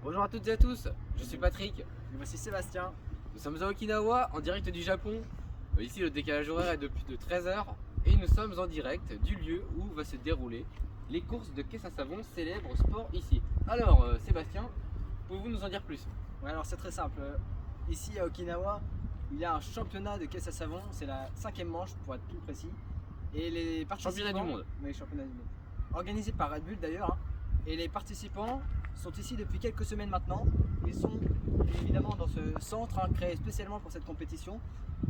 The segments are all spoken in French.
Bonjour à toutes et à tous, je suis Patrick. Et voici Sébastien. Nous sommes à Okinawa, en direct du Japon. Ici, le décalage horaire est de plus de 13 heures. Et nous sommes en direct du lieu où va se dérouler les courses de caisse à savon, célèbre sport ici. Alors, Sébastien, pouvez-vous nous en dire plus? Ouais, alors c'est très simple. Ici à Okinawa, il y a un championnat de caisse à savon. C'est la 5e manche pour être plus précis. Et les participants. Championnat du monde. Oui, championnat du monde. Organisé par Red Bull d'ailleurs. Et les participants sont ici depuis quelques semaines maintenant. Ils sont évidemment dans ce centre créé spécialement pour cette compétition.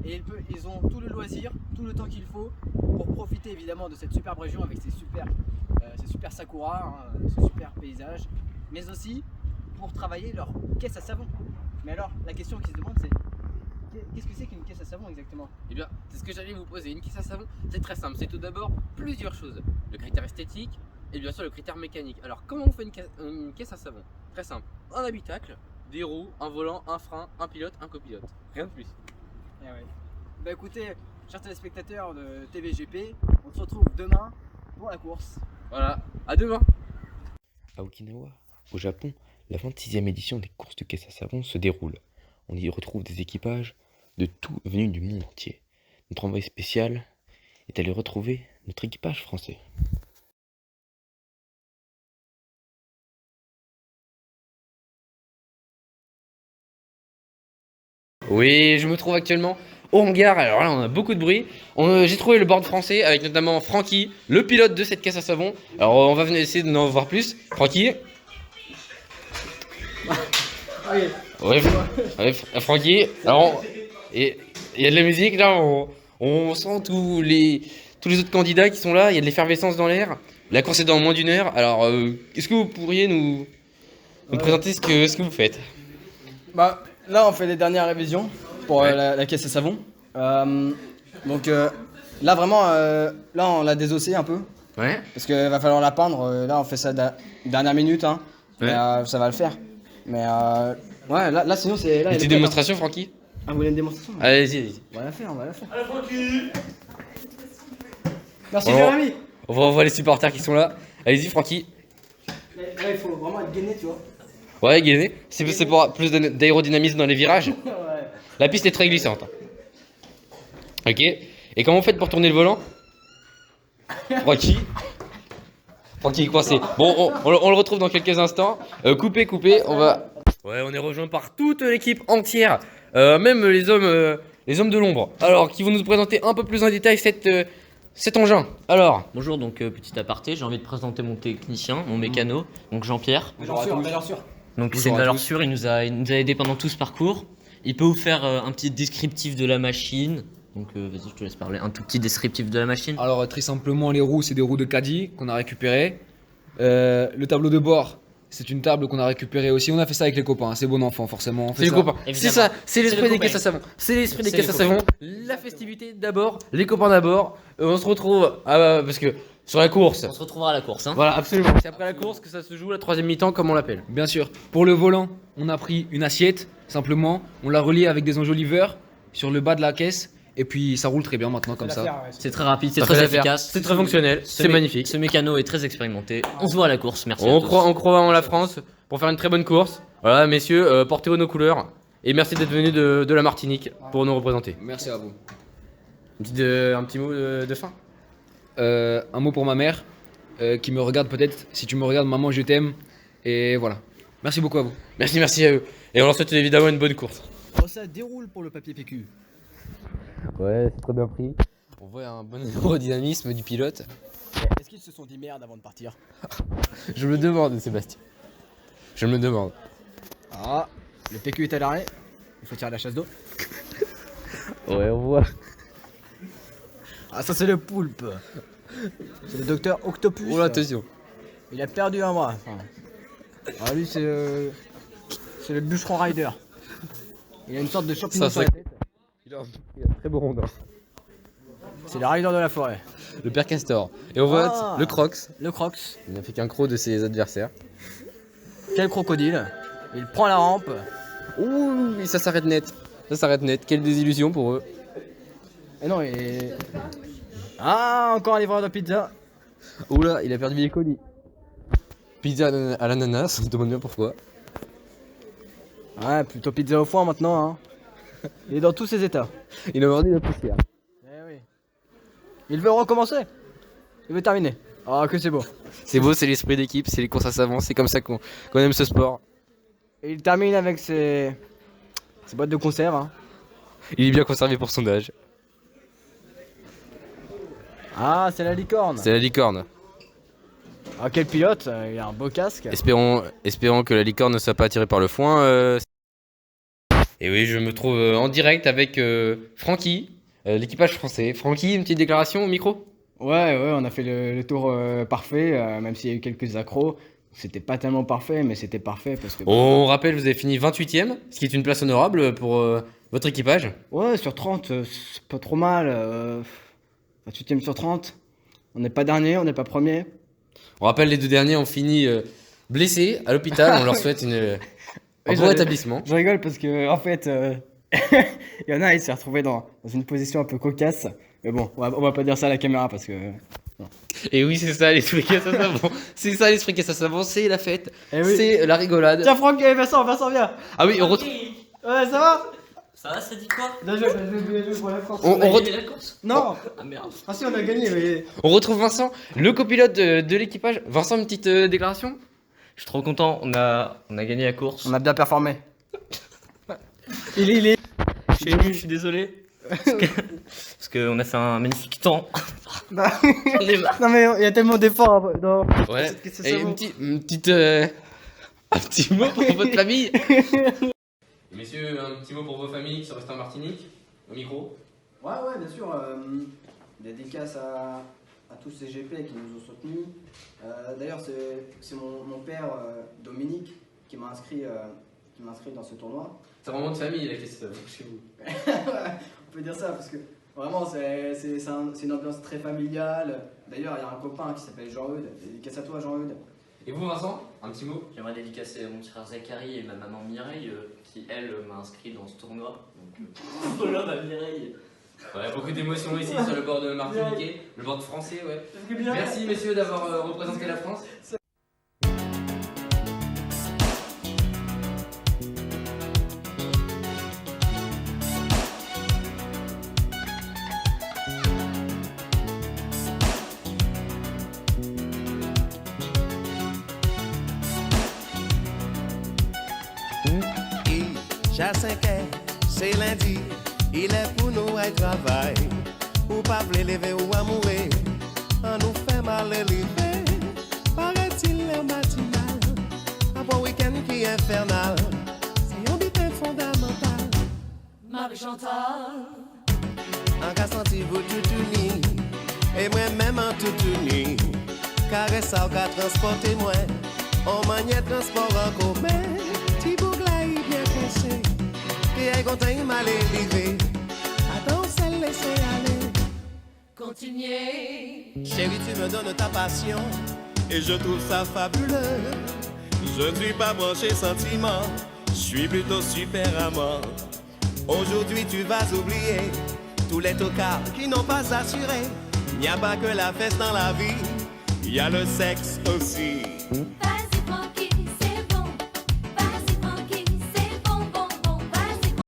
Et ils ont tout le loisir, tout le temps qu'il faut pour profiter évidemment de cette superbe région avec ses super sakura, ce super paysage. Mais aussi pour travailler leur caisse à savon. Mais alors, la question qui se demande c'est qu'est-ce que c'est qu'une caisse à savon exactement? Eh bien, c'est ce que j'allais vous poser. Une caisse à savon, c'est très simple. C'est tout d'abord plusieurs choses. Le critère esthétique et bien sûr le critère mécanique. Alors, comment on fait une caisse à savon? Très simple. Un habitacle, des roues, un volant, un frein, un pilote, un copilote. Rien de plus. Eh ouais. Bah écoutez, chers téléspectateurs de TVGP, on se retrouve demain pour la course. Voilà, à demain. À Okinawa, au Japon, la 26e édition des courses de caisse à savon se déroule. On y retrouve des équipages de tout venus du monde entier. Notre envoyé spécial est allé retrouver notre équipage français. Oui, je me trouve actuellement au hangar. Alors là, on a beaucoup de bruit. J'ai trouvé le board français avec notamment Francky, le pilote de cette caisse à savon. Alors, on va venir essayer d'en voir plus. Francky. Ouais, Francky. Alors, et il y a de la musique là. On sent tous les autres candidats qui sont là. Il y a de l'effervescence dans l'air. La course est dans moins d'une heure. Alors, est-ce que vous pourriez nous présenter ce que vous faites? Bah, là, on fait les dernières révisions pour Ouais. la caisse à savon. Là, vraiment, là, on l'a désossé un peu. Ouais. Parce qu'il va falloir la peindre. Là, on fait ça dernière minute. Hein. Ouais. Mais, ça va le faire. Mais ouais, là sinon, c'est. Là, Une il est petite prêt, démonstration, Francky? hein. Ah, vous voulez une démonstration? Allez-y. On va la faire, on va la faire. Merci Bon. Jérémy. On voit les supporters qui sont là. Allez-y, Francky. Là, il faut vraiment être gainé, tu vois. Ouais, Guéné. C'est pour plus d'aérodynamisme dans les virages. Ouais. La piste est très glissante. Ok. Et comment vous faites pour tourner le volant? Francky. Francky est coincé. Bon, on le retrouve dans quelques instants. Coupé. On va. Ouais, on est rejoint par toute l'équipe entière. Même les hommes de l'ombre. Alors, qui vont nous présenter un peu plus en détail cet engin. Alors. Bonjour, donc petit aparté, j'ai envie de présenter mon technicien, mon mécano, donc Jean-Pierre. Valeur sûre. Donc c'est une valeur sûre, il nous a aidé pendant tout ce parcours. Il peut vous faire un petit descriptif de la machine. Donc vas-y, je te laisse parler, un tout petit descriptif de la machine. Alors très simplement, les roues, c'est des roues de caddie qu'on a récupérées. Le tableau de bord, c'est une table qu'on a récupérée aussi. On a fait ça avec les copains, c'est bon enfant forcément. on fait C'est les ça. copains. C'est Évidemment. ça, c'est l'esprit le des copain. caisses à savon. C'est l'esprit des C'est caisses les à savon. La festivité d'abord, les copains d'abord. On se retrouve parce que sur la course. On se retrouvera à la course. Hein. Voilà, absolument. C'est après la course que ça se joue la troisième mi-temps, comme on l'appelle. Bien sûr. Pour le volant, on a pris une assiette, simplement. On l'a reliée avec des enjoliveurs sur le bas de la caisse. Et puis ça roule très bien maintenant comme ça. C'est très rapide, c'est Ça fait très l'affaire. efficace. C'est très fonctionnel, c'est magnifique. Ce mécano est très expérimenté. On se voit à la course, merci à On tous. croit en la France pour faire une très bonne course. Voilà, messieurs, portez haut nos couleurs. Et merci d'être venus de la Martinique pour nous représenter. Merci à vous. Un petit mot de fin. Un mot pour ma mère, qui me regarde peut-être. Si tu me regardes, maman, je t'aime. Et voilà. Merci beaucoup à vous. Merci à eux. Et on leur souhaite évidemment une bonne course. Oh, ça déroule pour le papier PQ. Ouais, c'est très bien pris. On voit un bon aérodynamisme du pilote. Est-ce qu'ils se sont dit merde avant de partir? Je me demande, Sébastien. Je me demande. Ah, le PQ est à l'arrêt. Il faut tirer la chasse d'eau. Ouais, on voit. Ah, ça c'est le poulpe. C'est le docteur Octopus. Oh là, attention. Il a perdu un bras. Enfin. Ah, lui c'est le bûcheron rider. Il a une sorte de champignon Ça, sur la ça- tête. Il a très beau rondin. C'est le rider de la forêt. Le père Castor. Et on voit Ah. le Crocs. Le crocs. Il n'a fait qu'un croc de ses adversaires. Quel crocodile. Il prend la rampe. Ouh, mais ça s'arrête net. Ça s'arrête net. Quelle désillusion pour eux. Et non, il est... Ah, encore un livreur de pizza. Oula, il a perdu les colis. Pizza à l'ananas, on se demande bien pourquoi. Ouais, plutôt pizza au foin maintenant. Hein. Il est dans tous ses états. Il a mordu la poussière. Eh oui. Il veut recommencer. Il veut terminer. Ah, que c'est beau. C'est beau, c'est l'esprit d'équipe, c'est les courses à savon, c'est comme ça qu'on aime ce sport. Et il termine avec ses boîtes de conserve. Hein. Il est bien conservé pour son âge. Ah, c'est la licorne. C'est la licorne. Ah, quel pilote. Il a un beau casque. Espérons que la licorne ne soit pas attirée par le foin. Et oui, je me trouve en direct avec Francky, l'équipage français. Francky, une petite déclaration au micro? Ouais, on a fait le tour parfait, même s'il y a eu quelques accros. C'était pas tellement parfait, mais c'était parfait parce que... On rappelle, vous avez fini 28ème, ce qui est une place honorable pour votre équipage. Ouais, sur 30, c'est pas trop mal. 28ème sur 30. On n'est pas dernier, on n'est pas premier. On rappelle, les deux derniers ont fini blessés à l'hôpital. On leur souhaite un bon rétablissement. Je rigole parce que, en fait, il y en a, il s'est retrouvé dans une position un peu cocasse. Mais bon, on va pas dire ça à la caméra parce que... Et oui, c'est ça l'esprit caisse à savon. C'est ça l'esprit caisse à savon, c'est la fête, Eh oui. c'est la rigolade. Tiens, Franck, Vincent, viens. Ah oui, on retrouve. Ouais, ça va? Ça va, ça dit quoi? Bien joué pour la France. On a re- gagné la course? Non. Ah merde. Ah si, on a gagné, mais... On retrouve Vincent, le copilote de l'équipage. Vincent, une petite déclaration? Je suis trop content, on a gagné la course. On a bien performé. Il est... Je suis ému, je suis désolé. Parce qu'on a fait un magnifique temps. Bah, J'en ai marre. non mais il y a tellement d'efforts dans... Ouais. Qu'est-ce que Et ça vaut une petite un petit mot pour votre famille. Messieurs, un petit mot pour vos familles qui sont restées en Martinique. Au micro. Ouais, bien sûr. Dédicace à tous ces GP qui nous ont soutenus. D'ailleurs, c'est mon père, Dominique, qui m'a inscrit dans ce tournoi. C'est vraiment de famille la question chez vous. On peut dire ça parce que vraiment c'est une ambiance très familiale. D'ailleurs, il y a un copain qui s'appelle Jean-Eudes. Dédicace à toi, Jean-Eudes. Et vous, Vincent, un petit mot? J'aimerais dédicacer mon frère Zachary et ma maman Mireille, qui elle m'a inscrit dans ce tournoi. Donc voilà ma Mireille. Ouais, beaucoup d'émotions ici sur le bord de Martinique, le bord français, ouais. Merci messieurs d'avoir représenté la France. J'ai 5 ans, c'est lundi, il est pour nous à travail. Ou pas vle lever ou à mourir, on nous fait mal élevé. Paraît-il le matinal, un bon week-end qui est infernal. C'est un but fondamental. Marie-Chantal, En cas senti vous tout uni, et moi-même en tout uni. Caresse ça ou qu'à transporter moi, on maniait transport en commun. Ti bougla y bien coincé, qui est content il m'a élevé. Attends, c'est laisser aller. continuez. Chérie, tu me donnes ta passion, et je trouve ça fabuleux. Je ne suis pas branché sentiment, je suis plutôt super amant. Aujourd'hui tu vas oublier tous les tocards qui n'ont pas assuré. Il n'y a pas que la fête dans la vie, il y a le sexe aussi.